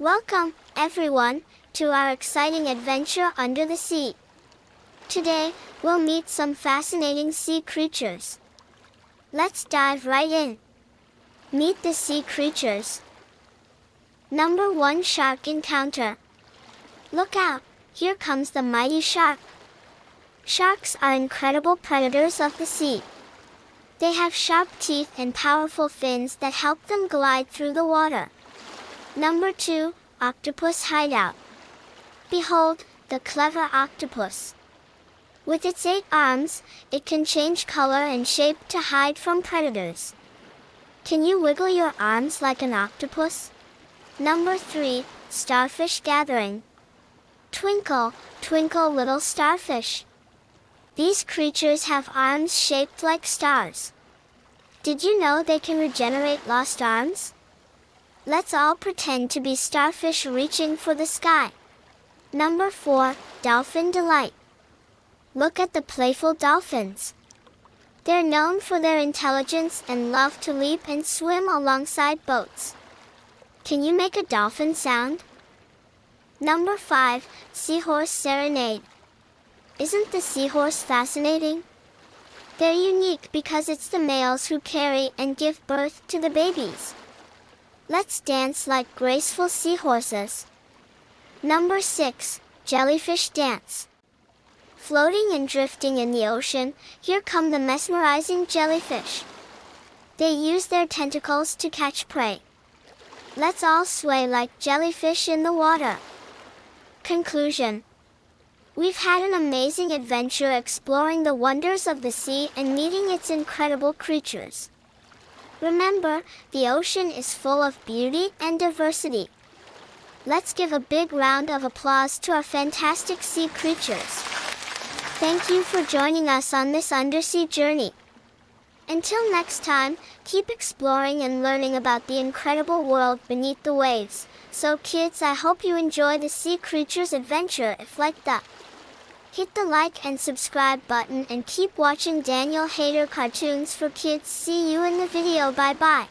Welcome, everyone, to our exciting adventure under the sea. Today, we'll meet some fascinating sea creatures. Let's dive right in. Meet the sea creatures. Number 1, Shark Encounter. Look out, here comes the mighty shark. Sharks are incredible predators of the sea. They have sharp teeth and powerful fins that help them glide through the water. Number 2, Octopus Hideout. Behold, the clever octopus. With its 8 arms, it can change color and shape to hide from predators. Can you wiggle your arms like an octopus? Number 3, Starfish Gathering. Twinkle, twinkle little starfish. These creatures have arms shaped like stars. Did you know they can regenerate lost arms? Let's all pretend to be starfish reaching for the sky. Number 4, Dolphin Delight. Look at the playful dolphins. They're known for their intelligence and love to leap and swim alongside boats. Can you make a dolphin sound? Number 5, Seahorse Serenade. Isn't the seahorse fascinating? They're unique because it's the males who carry and give birth to the babies. Let's dance like graceful seahorses. Number 6, Jellyfish Dance. Floating and drifting in the ocean, here come the mesmerizing jellyfish. They use their tentacles to catch prey. Let's all sway like jellyfish in the water. Conclusion. We've had an amazing adventure exploring the wonders of the sea and meeting its incredible creatures. Remember, the ocean is full of beauty and diversity. Let's give a big round of applause to our fantastic sea creatures. Thank you for joining us on this undersea journey. Until next time, keep exploring and learning about the incredible world beneath the waves. So kids, I hope you enjoy the sea creatures adventure. If like that, hit the like and subscribe button and keep watching Danyal Haider cartoons for kids. See you in the video. Bye bye.